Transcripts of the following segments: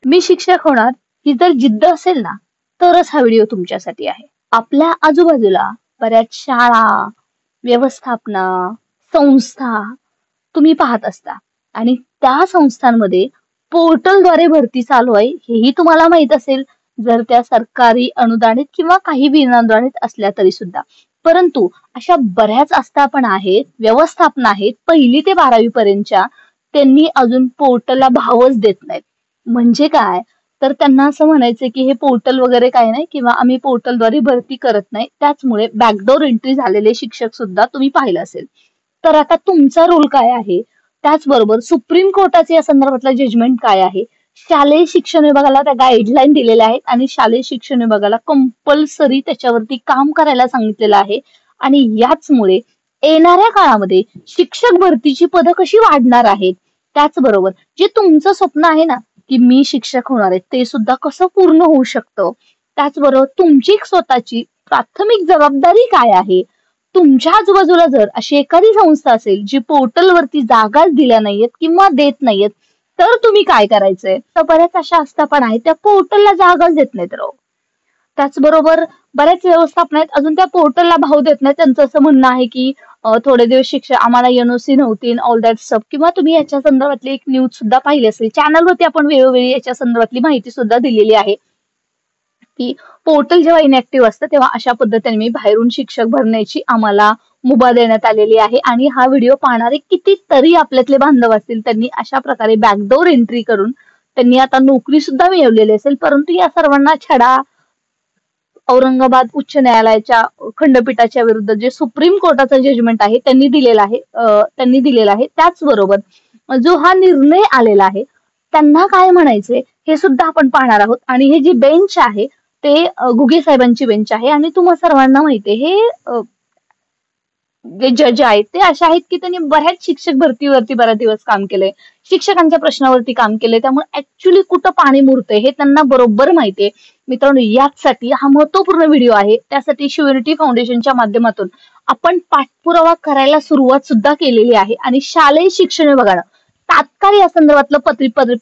मी शिक्षक होणार ही जर जिद्द असेल ना, तरच हा व्हिडिओ तुमच्यासाठी आहे. आपल्या आजूबाजूला बऱ्याच शाळा, व्यवस्थापना, संस्था तुम्ही पाहत असता आणि त्या संस्थांमध्ये पोर्टलद्वारे भरती चालू आहे हेही तुम्हाला माहित असेल, जर त्या सरकारी अनुदानित किंवा काही विनाअनुदानित असल्या तरी सुद्धा. परंतु अशा बऱ्याच आस्थापना आहेत, व्यवस्थापना आहेत 1ली ते 12वी पर्यंतच्या, त्यांनी अजून पोर्टलला भावच देत नाहीत. म्हणजे काय, तर त्यांना असं म्हणायचं की हे पोर्टल वगैरे काही नाही किंवा आम्ही पोर्टलद्वारे भरती करत नाही. त्याचमुळे बॅकडोर एंट्री झालेले शिक्षक सुद्धा तुम्ही पाहिलं असेल. तर आता तुमचा रोल काय आहे, त्याचबरोबर सुप्रीम कोर्टाचे या संदर्भातलं जजमेंट काय आहे, शालेय शिक्षण विभागाला त्या गाईडलाईन दिलेल्या आहेत आणि शालेय शिक्षण विभागाला कंपल्सरी त्याच्यावरती काम करायला सांगितलेलं आहे. आणि याचमुळे येणाऱ्या काळामध्ये शिक्षक भरतीची पदं कशी वाढणार आहेत, त्याचबरोबर जे तुमचं स्वप्न आहे ना की मी शिक्षक होणार आहे, ते सुद्धा कसं पूर्ण होऊ शकतं, त्याचबरोबर तुमची स्वतःची प्राथमिक जबाबदारी काय आहे. तुमच्या आजूबाजूला जर अशी एखादी संस्था असेल जी पोर्टलवरती जागाच दिल्या नाहीयेत किंवा देत नाहीयेत, तर तुम्ही काय करायचंय. तर बऱ्याच अशा आस्थापना आहेत त्या पोर्टलला जागाच देत नाहीत राव. त्याचबरोबर बऱ्याच व्यवस्थापना आहेत अजून त्या पोर्टलला भाव देत नाही. त्यांचं असं म्हणणं आहे की थोडे दिवस शिक्षक आम्हाला एनओसी नव्हती ऑल दॅट स्टफ. किंवा तुम्ही याच्या संदर्भातली एक न्यूज सुद्धा पाहिली असेल, चॅनलवरती आपण वेळोवेळी याच्या संदर्भातली माहिती सुद्धा दिलेली आहे की पोर्टल जेव्हा इनॅक्टिव्ह असतं तेव्हा अशा पद्धतीने मी बाहेरून शिक्षक भरण्याची आम्हाला मुभा देण्यात आलेली आहे. आणि हा व्हिडिओ पाहणारे कितीतरी आपल्यातले बांधव असतील, त्यांनी अशा प्रकारे बॅकडोर एंट्री करून त्यांनी आता नोकरी सुद्धा मिळवलेली असेल. परंतु या सर्वांना छडा औरंगाबाद उच्च न्यायालयाच्या खंडपीठाच्या विरुद्ध जे सुप्रीम कोर्टाचं जजमेंट आहे त्यांनी दिलेला आहे. त्याचबरोबर जो हा निर्णय आलेला आहे त्यांना काय म्हणायचे हे सुद्धा आपण पाहणार आहोत. आणि हे जी बेंच आहे ते घुगे साहेबांची बेंच आहे. आणि तुम्हाला सर्वांना माहिती आहे हे जे जज आहेत ते असे आहेत की त्यांनी बऱ्याच शिक्षक भरतीवरती बऱ्याच दिवस काम केलंय, शिक्षकांच्या प्रश्नावरती काम केलंय. त्यामुळे ऍक्च्युली कुठं पाणी मुरतंय हे त्यांना बरोबर माहितीये. मित्रांनो, याचसाठी हा महत्वपूर्ण व्हिडिओ आहे. त्यासाठी शिवयुनिटी फाउंडेशनच्या माध्यमातून आपण पाठपुरावा करायला सुरुवात सुद्धा केलेली आहे. आणि शालेय शिक्षण विभागानं तात्काळ या संदर्भातलं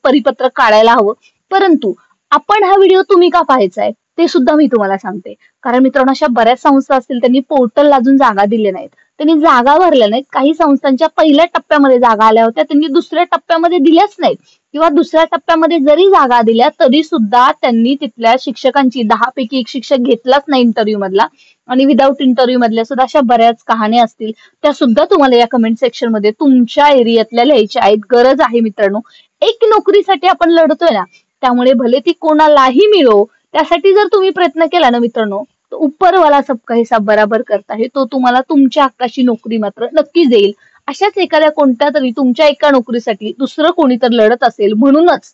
परिपत्रक काढायला हवं. परंतु आपण हा व्हिडिओ तुम्ही का पाहायचा आहे ते सुद्धा मी तुम्हाला सांगते. कारण मित्रांनो, अशा बऱ्याच संस्था असतील त्यांनी पोर्टलला अजून जागा दिल्या नाहीत, त्यांनी जागा भरल्या नाहीत. काही संस्थांच्या पहिल्या टप्प्यामध्ये जागा आल्या होत्या, त्यांनी दुसऱ्या टप्प्यामध्ये दिल्याच नाहीत. किंवा दुसऱ्या टप्प्यामध्ये जरी जागा दिल्या तरी सुद्धा त्यांनी तिथल्या शिक्षकांची 10 पैकी 1 शिक्षक घेतलाच नाही इंटरव्ह्यू मधला. आणि विदाऊट इंटरव्ह्यू मधल्या सुद्धा अशा बऱ्याच कहाण्या असतील, त्या सुद्धा तुम्हाला या कमेंट सेक्शन मध्ये तुमच्या एरियातल्या लिहायच्या आहेत. गरज आहे मित्रांनो, एक नोकरीसाठी आपण लढतोय ना, त्यामुळे भले ती कोणालाही मिळो, त्यासाठी जर तुम्ही प्रयत्न केला ना मित्रांनो, तो ऊपरवाला सबका हिसाब बराबर करता है, तो तुम्हाला तुमच्या हक्काची नोकरी मात्र नक्कीच देईल. अशाच एखाद्या कोणत्या तरी तुमच्या एका नोकरीसाठी दुसरं कोणी तर लढत असेल. म्हणूनच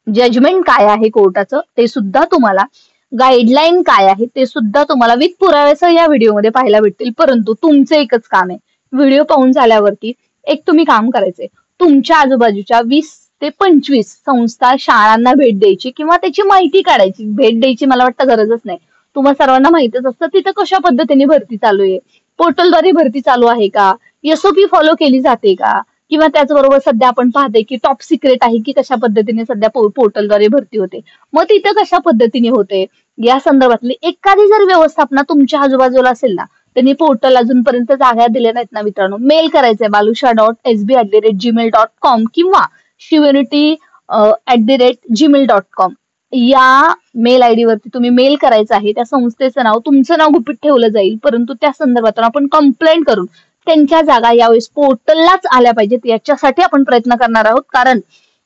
जजमेंट काय आहे कोर्टाचं ते सुद्धा तुम्हाला, गाईडलाईन काय आहे ते सुद्धा तुम्हाला विथ पुराव्यासह या व्हिडिओमध्ये पाहायला भेटतील. परंतु तुमचं एकच काम आहे, व्हिडिओ पाहून झाल्यावरती एक तुम्ही काम करायचंय, तुमच्या आजूबाजूच्या 20 ते 25 संस्था, शाळांना भेट द्यायची किंवा त्याची माहिती काढायची. भेट द्यायची मला वाटतं गरजच नाही, तुम्हाला सर्वांना माहितच असतं तिथं कशा पद्धतीने भरती चालू आहे, पोर्टलद्वारे भरती चालू आहे का, एसओपी फॉलो केली जाते का, किंवा त्याचबरोबर सध्या आपण पाहते की टॉप सिक्रेट आहे की कशा पद्धतीने सध्या पोर्टलद्वारे भरती होते, मग तिथं कशा पद्धतीने होते, या संदर्भातली एखादी जर व्यवस्थापना तुमच्या आजूबाजूला असेल ना, त्यांनी पोर्टल अजूनपर्यंत जागा दिल्या नाहीत ना मित्रांनो, मेल करायचंय balusha.sb@gmail.com किंवा shivanity@gmail.com या मेल आयडी वरती तुम्ही मेल करायचं आहे. त्या संस्थेचं नाव, तुमचं नाव गुपित ठेवलं जाईल, परंतु त्या संदर्भातून आपण कंप्लेंट करून त्यांच्या जागा यावेळेस पोर्टललाच आल्या पाहिजेत याच्यासाठी आपण प्रयत्न करणार आहोत. कारण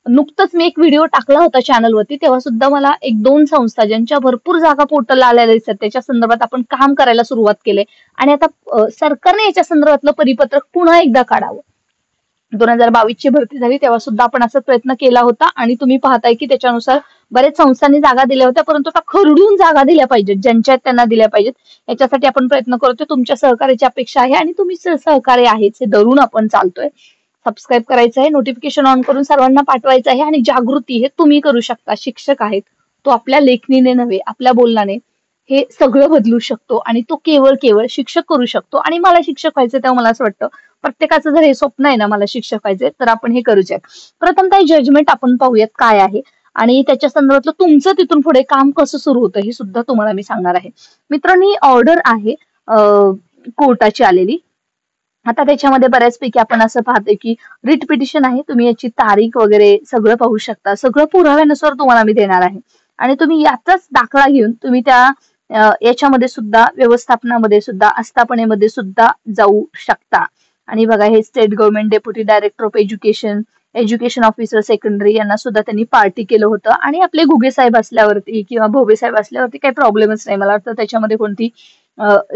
नुकतंच मी एक व्हिडिओ टाकला होता चॅनलवरती, तेव्हा सुद्धा मला 1-2 संस्था ज्यांच्या भरपूर जागा पोर्टलला आलेल्या दिसतात त्याच्या संदर्भात आपण काम करायला सुरुवात केले. आणि आता सरकारने याच्या संदर्भातलं परिपत्रक पुन्हा एकदा काढावं. 2022 ची भरती झाली तेव्हा सुद्धा आपण असा प्रयत्न केला होता आणि तुम्ही पाहताय की त्याच्यानुसार बरेच संस्थांनी जागा दिल्या होत्या, परंतु आता खरडून जागा दिल्या पाहिजेत, ज्यांच्या त्यांना दिल्या पाहिजेत. याच्यासाठी आपण प्रयत्न करतोय, तुमच्या सहकार्याची अपेक्षा आहे आणि तुम्ही सहकार्य आहेच हे धरून आपण चालतोय. सबस्क्राईब करायचं आहे, नोटिफिकेशन ऑन करून सर्वांना पाठवायचं आहे. आणि जागृती हे तुम्ही करू शकता, शिक्षक आहेत तो आपल्या लेखणीने नव्हे आपल्या बोलण्याने हे सगळं बदलू शकतो आणि तो केवळ शिक्षक करू शकतो. आणि मला शिक्षक व्हायचं तेव्हा मला असं वाटतं प्रत्येकाचं जर हे स्वप्न आहे ना मला शिक्षक व्हायचे, तर आपण हे करूच. प्रथमतः जजमेंट आपण पाहूयात काय आहे. आणि त्याच्या संदर्भातलं तुमचं तिथून पुढे काम कसं सुरू होतं हे सुद्धा तुम्हाला मी सांगणार आहे. मित्रांनो, ही ऑर्डर आहे कोर्टाची आलेली. आता त्याच्यामध्ये बऱ्याचपैकी आपण असं पाहतोय की रिट पिटिशन आहे. तुम्ही याची तारीख वगैरे सगळं पाहू शकता. सगळं पुराव्यानुसार तुम्हाला मी देणार आहे आणि तुम्ही याचाच दाखला घेऊन तुम्ही त्या याच्यामध्ये सुद्धा, व्यवस्थापनामध्ये सुद्धा, आस्थापनेमध्ये सुद्धा जाऊ शकता. आणि बघा, हे state government deputy director of education, education officer secondary यांना सुद्धा त्यांनी पार्टी केलं होतं. आणि आपले घुगे साहेब असल्यावरती किंवा भोबे साहेब असल्यावरती काही प्रॉब्लेमच नाही. मला वाटतं त्याच्यामध्ये कोणती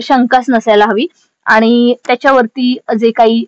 शंकाच नसायला हवी. आणि त्याच्यावरती जे काही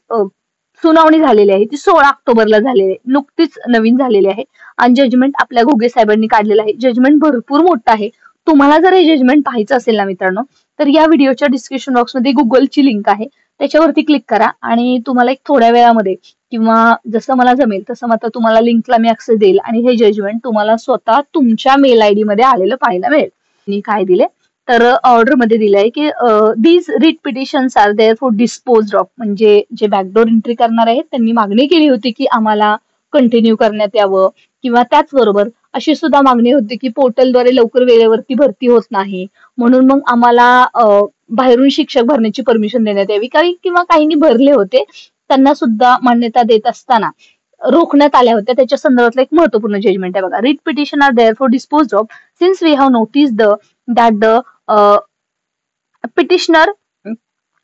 सुनावणी झालेली आहे ती 16 ऑक्टोबरला झालेली आहे, नुकतीच नवीन झालेली आहे. आणि जजमेंट आपल्या घुगे साहेबांनी काढलेलं आहे. जजमेंट भरपूर मोठं आहे. तुम्हाला जर हे जजमेंट पाहायचं असेल ना मित्रांनो, तर या व्हिडिओच्या डिस्क्रिप्शन बॉक्समध्ये गुगलची लिंक आहे, त्याच्यावरती क्लिक करा आणि तुम्हाला एक थोड्या वेळामध्ये किंवा जसं मला जमेल तसं मात्र तुम्हाला लिंकला मी ऍक्सेस देईल आणि हे जजमेंट तुम्हाला स्वतः तुमच्या मेल आयडी मध्ये आलेलं पाहायला मिळेल. मी काय दिले तर ऑर्डर मध्ये दिलंय की these writ petitions are there for dispose of, म्हणजे जे बॅकडोर एंट्री करणार आहेत त्यांनी मागणी केली होती की आम्हाला कंटिन्यू करण्यात यावं, किंवा त्याचबरोबर अशी सुद्धा मागणी होती की पोर्टलद्वारे लवकर वेळेवरती भरती होत नाही, म्हणून मग आम्हाला बाहेरून शिक्षक भरण्याची परमिशन देण्यात यावी. काही किंवा काहींनी भरले होते, त्यांना सुद्धा मान्यता देत असताना रोखण्यात आल्या होत्या. त्याच्या संदर्भातलं एक महत्वपूर्ण जजमेंट आहे बघा. Writ petition are there for dispose of since we have notice that the petitioner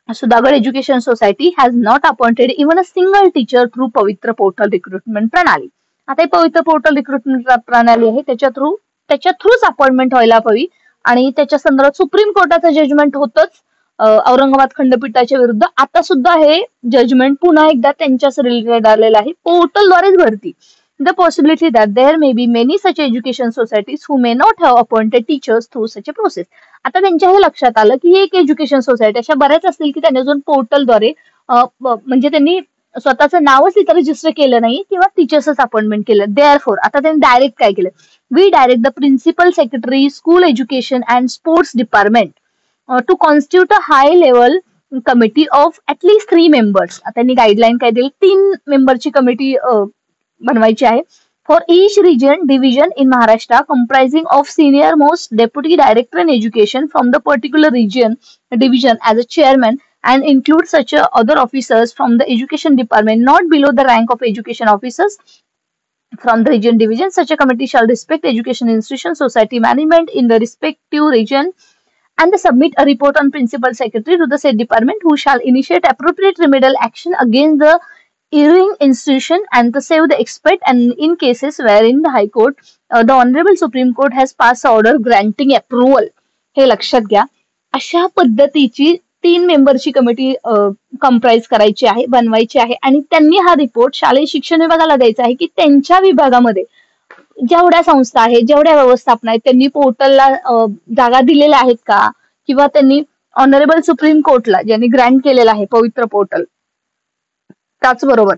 Sudagar Education Society has not appointed even a single teacher through पवित्र पोर्टल रिक्रुटमेंट प्रणाली. आता ही पवित्र पोर्टल रिक्रुटमेंट प्रणाली आहे, त्याच्या थ्रूच अपॉइंटमेंट व्हायला हवी. आणि त्याच्या संदर्भात सुप्रीम कोर्टाचं जजमेंट होतच औरंगाबाद खंडपीठाच्या विरुद्ध. आता सुद्धा हे जजमेंट पुन्हा एकदा त्यांच्याच रिलेटेड आलेलं आहे, पोर्टलद्वारेच भरती. The possibility that there may be many such education societies who may not have appointed teachers through such a process. आता त्यांच्या हे लक्षात आलं की एक एज्युकेशन सोसायटी अशा बऱ्याच असतील की त्यांनी अजून पोर्टलद्वारे म्हणजे त्यांनी स्वतःचं नावच इथं रजिस्टर केलं नाही किंवा टीचर्सच अपॉइंटमेंट केलं. देअरफॉर आता त्यांनी डायरेक्ट काय केलं, we direct the principal secretary school education and sports department to constitute a high level committee of at least 3 members. त्यांनी गाईडलाईन काय दिली, 3 मेंबरची कमिटी बनवायची आहे. For each region division in Maharashtra comprising of senior most deputy director in education from the particular region division as a chairman and include such other officers from the education department not below the rank of education officers from the region division. Such a committee shall respect education institution society management in the respective region and submit a report on principal secretary to the said department, who shall initiate appropriate remedial action against the erring institution and to save the expert. And in cases wherein the high court the honorable supreme court has passed order granting approval. हे लक्षात घ्या, अशा पद्धतीची 3 मेंबरची committee comprise करायची आहे, बनवायची आहे. आणि त्यांनी हा रिपोर्ट शालेय शिक्षण विभागाला द्यायचा आहे की त्यांच्या विभागामध्ये जेवढ्या संस्था आहेत, जेवढ्या व्यवस्थापन आहेत, त्यांनी पोर्टलला जागा दिलेल्या आहेत का, किंवा त्यांनी ऑनरेबल सुप्रीम कोर्टला ज्यांनी ग्रँट केलेला आहे पवित्र पोर्टल, त्याचबरोबर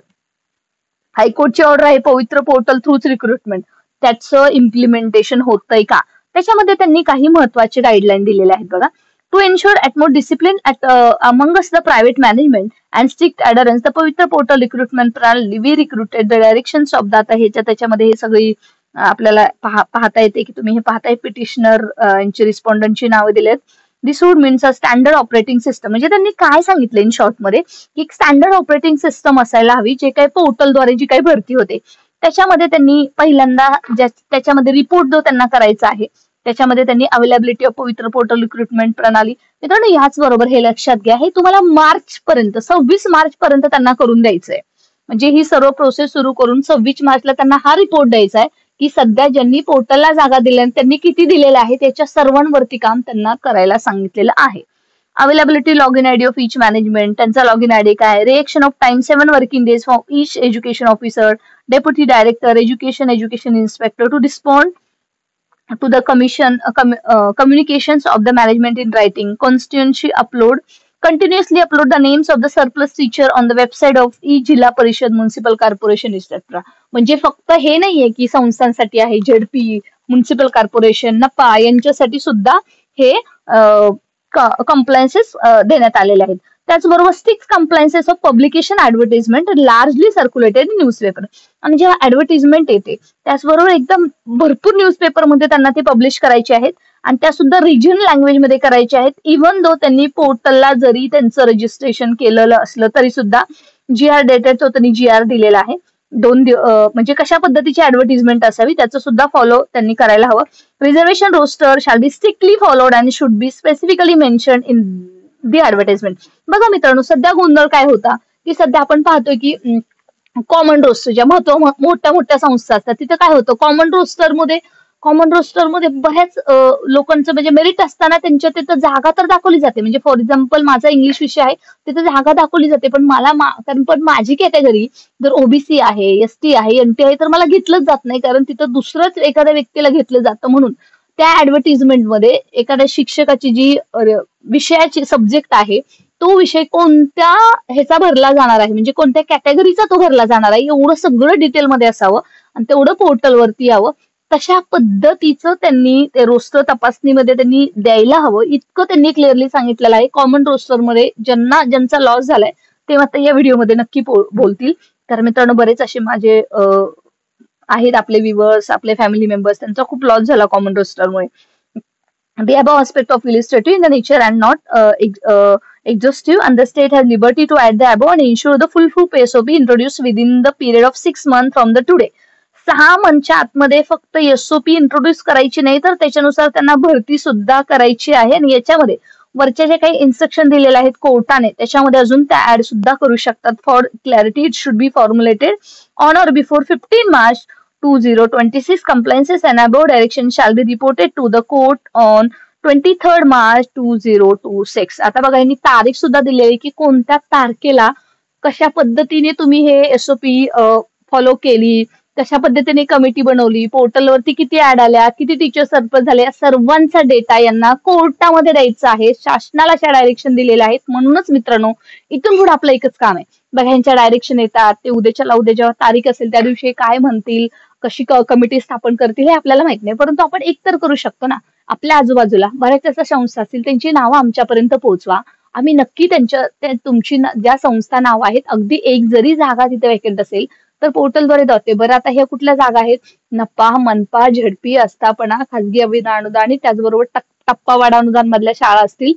हायकोर्टची ऑर्डर आहे पवित्र पोर्टल थ्रूच रिक्रुटमेंट, त्याचं इम्प्लिमेंटेशन होतंय का, त्याच्यामध्ये त्यांनी काही महत्वाचे गाईडलाईन दिलेले आहेत बघा. To ensure utmost discipline amongst the private management and strict adherence the Pavitra portal recruitment प्रणाली we recruited the directions of the. त्याच्यामध्ये हे सगळी आपल्याला पाहता येते की तुम्ही हे पाहताय, पिटिशनर यांची रिस्पॉन्डंटची नावं दिलेत. This would means a standard operating system. म्हणजे त्यांनी काय सांगितलं इन शॉर्ट मध्ये की एक स्टँडर्ड ऑपरेटिंग सिस्टम असायला हवी, जे काही पोर्टलद्वारे जी काही भरती होते त्याच्यामध्ये त्यांनी पहिल्यांदा त्याच्यामध्ये रिपोर्ट जो त्यांना करायचा आहे त्याच्यामध्ये त्यांनी अवेलेबिलिटी ऑफ पवित्र पोर्टल रिक्रुटमेंट प्रणाली. मित्रांनो, याच बरोबर हे लक्षात घ्या, हे तुम्हाला मार्च पर्यंत 26 मार्च पर्यंत त्यांना करून द्यायचंय. म्हणजे ही सर्व प्रोसेस सुरू करून 26 मार्चला त्यांना हा रिपोर्ट द्यायचा आहे की सध्या ज्यांनी पोर्टलला जागा दिल्या त्यांनी किती दिलेल्या आहे, त्याच्या सर्वांवरती काम त्यांना करायला सांगितलेलं आहे. Availability log in ID of each management, त्यांचा लॉग इन आयडी काय, reaction of time 7 working days for each education officer, deputy director, education inspector to respond to the communications of the management in writing, constituency upload, continuously upload the names of the surplus teacher on the website of each जिल्हा परिषद, municipal corporation इसेट्रा. म्हणजे फक्त हे नाहीये की संस्थांसाठी आहे, ZP, municipal corporation, नपा यांच्यासाठी सुद्धा हे कंप्लायन्सेस देण्यात आलेले आहेत. त्याचबरोबर 6 compliances of publication advertisement largely circulated in newspaper. आणि जेव्हा ऍडव्हर्टिजमेंट येते त्याचबरोबर एकदम भरपूर न्यूजपेपरमध्ये त्यांना ते पब्लिश करायचे आहेत आणि त्या सुद्धा रिजनल लँग्वेजमध्ये करायचे आहेत. इव्हन दो त्यांनी पोर्टलला जरी त्यांचं रजिस्ट्रेशन केलेलं असलं तरी सुद्धा GR डेटेड त्यांनी GR दिलेला आहे. म्हणजे कशा पद्धतीची ऍडव्हर्टिजमेंट असावी त्याचं सुद्धा फॉलो त्यांनी करायला हवं. Reservation roster shall be strictly followed and should be specifically mention in the advertisement. बघा मित्रांनो, सध्या गोंधळ काय होता की सध्या आपण पाहतोय की कॉमन रोस्टर ज्या मोठ्या मोठ्या संस्था असतात तिथं काय होतं, कॉमन रोस्टरमध्ये बऱ्याच लोकांचं म्हणजे मेरिट असताना त्यांच्या तिथं जागा तर दाखवली जाते. म्हणजे फॉर एक्झाम्पल माझा इंग्लिश विषय आहे तिथे जागा दाखवली जाते, पण कारण पण माझी कॅटेगरी जर ओबीसी आहे, ST आहे, NT आहे तर मला घेतलंच जात नाही, कारण तिथं दुसरंच एखाद्या व्यक्तीला घेतलं जातं. म्हणून त्या ऍडव्हर्टिजमेंटमध्ये एखाद्या शिक्षकाची जी विषयाची सब्जेक्ट आहे तो विषय कोणत्या ह्याचा भरला जाणार आहे, म्हणजे कोणत्या कॅटेगरीचा तो भरला जाणार आहे, एवढं सगळं डिटेलमध्ये असावं आणि तेवढं पोर्टलवरती यावं. तशा पद्धतीचं त्यांनी ते रोस्टर तपासणीमध्ये त्यांनी द्यायला हवं, इतकं त्यांनी क्लिअरली सांगितलेलं आहे. कॉमन रोस्टरमध्ये ज्यांचा लॉस झालाय ते मात्र या व्हिडिओमध्ये नक्की बोलतील. तर मित्रांनो, बरेच असे माझे आहेत आपले व्ह्युअर्स, आपले फॅमिली मेंबर्स, त्यांचा खूप लॉस झाला common रोस्टरमुळे. The above aspect of illustrative in the nature and not exhaustive, and the state has liberty to add the above and ensure the full SOP introduced within the period of 6 months from the today. 6 मंथच्या आतमध्ये फक्त SOP introduce करायची नाही तर त्याच्यानुसार त्यांना भरती सुद्धा करायची आहे. आणि याच्यामध्ये वरच्या जे काही इन्स्ट्रक्शन दिलेले आहेत कोर्टाने त्याच्यामध्ये अजून त्या ऍड सुद्धा करू शकतात. For clarity it should be formulated on or before 15 March 2026. Compliances and above direction shall be reported to the court on 23rd March 2026. आता बघा यांनी तारीख सुद्धा दिली आहे की कोणत्या तारखेला कशा पद्धतीने तुम्ही हे SOP फॉलो केली, कशा पद्धतीने कमिटी बनवली, पोर्टलवरती किती ऍड आल्या, किती टीचर सरप्लस झाले, या सर्वांचा डेटा यांना कोर्टामध्ये द्यायचा आहे. शासनाला अशा डायरेक्शन दिलेल्या आहेत. म्हणूनच मित्रांनो, इथून पुढे आपलं एकच काम आहे. बघा यांच्या डायरेक्शन येतात, ते उद्या जेव्हा तारीख असेल त्या दिवशी काय म्हणतील, कशी कमिटी स्थापन करतील हे आपल्याला माहित नाही, परंतु आपण एक तर करू शकतो ना, आपल्या आजूबाजूला बऱ्याच अशा संस्था असतील त्यांची नावं आमच्यापर्यंत पोहोचवा. आम्ही नक्की तुमची ज्या संस्था नाव आहेत, अगदी एक जरी जागा तिथे वेकेंट असेल तर पोर्टलद्वारे जाते. बरं, आता ह्या कुठल्या जागा आहेत, नप्पा, मनपा, झडपी, आस्थापना, खाजगी विनाअनुदानित, त्याचबरोबर टप्पावाडा अनुदान मधल्या शाळा असतील.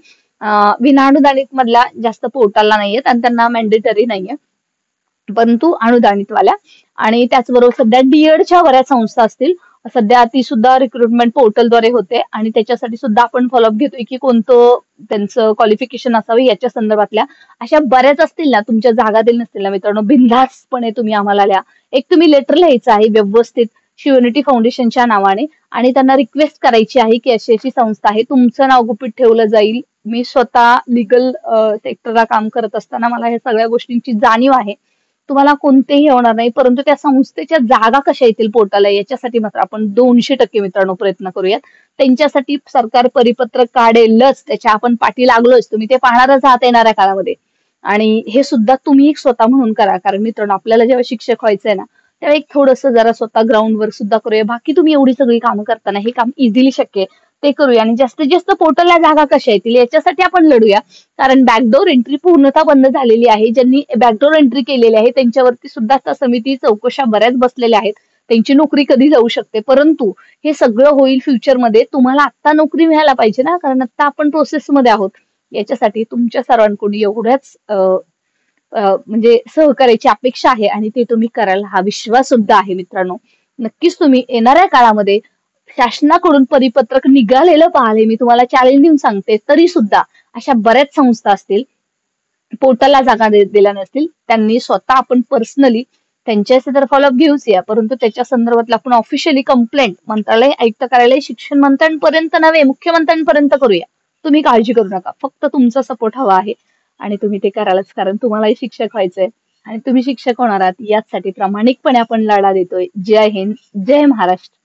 विनाअनुदानित मधल्या जास्त पोर्टलला नाहीयेत आणि त्यांना मॅन्डेटरी नाहीये, परंतु अनुदानितवाल्या. आणि त्याचबरोबर सध्या डीएडच्या बऱ्याच संस्था असतील, सध्या ती सुद्धा रिक्रुटमेंट पोर्टलद्वारे होते आणि त्याच्यासाठी सुद्धा आपण फॉलोअप घेतोय की कोणतं त्यांचं क्वालिफिकेशन असावं याच्या संदर्भातल्या. अशा बऱ्याच असतील ना, तुमच्या जागा दिल्या नसतील ना मित्रांनो, बिनधास्तपणे तुम्ही आम्हाला लिहा. एक तुम्ही लेटर लिहायचं आहे व्यवस्थित शिवनिटी फाउंडेशनच्या नावाने आणि त्यांना रिक्वेस्ट करायची आहे की अशी अशी संस्था आहे, तुमचं नाव गुपित ठेवलं जाईल. मी स्वतः लिगल सेक्टरला काम करत असताना मला ह्या सगळ्या गोष्टींची जाणीव आहे. तुम्हाला कोणतेही होणार नाही, परंतु त्या संस्थेच्या जागा कशा येतील पोर्टलला याच्यासाठी मात्र आपण 200% मित्रांनो प्रयत्न करूयात. त्यांच्यासाठी सरकार परिपत्रक काढेलच, त्याच्या आपण पाठी लागलोच. तुम्ही ते पाहणारच आहात येणाऱ्या काळामध्ये. आणि हे सुद्धा तुम्ही स्वतः म्हणून करा, कारण मित्रांनो आपल्याला जेव्हा शिक्षक व्हायचंय ना तेव्हा एक थोडंसं जरा स्वतः ग्राउंड वर्क सुद्धा करूया. बाकी तुम्ही एवढी सगळी कामं करताना हे काम इझिली शक्य आहे ते करूया. आणि जास्तीत जास्त पोर्टलला जागा कशा येतील याच्यासाठी आपण लढूया, कारण बॅकडोर एंट्री पूर्णतः बंद झालेली आहे. ज्यांनी बॅकडोर एंट्री केलेली आहे त्यांच्यावरती सुद्धा आता समिती चौकशा बऱ्याच बसलेल्या आहेत. त्यांची नोकरी कधी जाऊ शकते, परंतु हे सगळं होईल फ्युचरमध्ये. तुम्हाला आता नोकरी मिळायला पाहिजे ना, कारण आता आपण प्रोसेसमध्ये आहोत. याच्यासाठी तुमच्या सर्वांकडून एवढ्याच म्हणजे सहकार्याची अपेक्षा आहे आणि ते तुम्ही करायला हा विश्वास सुद्धा आहे. मित्रांनो, नक्कीच तुम्ही येणाऱ्या काळामध्ये शासनाकडून परिपत्रक निघालेलं पाहिले, मी तुम्हाला चॅलेंज देऊन सांगते, तरी सुद्धा अशा बऱ्याच संस्था असतील पोर्टलला जागा दिल्या नसतील, त्यांनी स्वतः आपण पर्सनली त्यांच्याशी तर फॉलोअप घेऊच या, परंतु त्याच्या संदर्भातला आपण ऑफिशियली कंप्लेंट मंत्रालय, आयुक्त कार्यालय, शिक्षण मंत्र्यांपर्यंत नव्हे मुख्यमंत्र्यांपर्यंत करूया. तुम्ही काळजी करू नका, फक्त तुमचा सपोर्ट हवा आहे आणि तुम्ही ते करालच, कारण तुम्हालाही शिक्षक व्हायचंय आणि तुम्ही शिक्षक होणार आहात याचसाठी प्रामाणिकपणे आपण लढा देतोय. जय हिंद, जय महाराष्ट्र.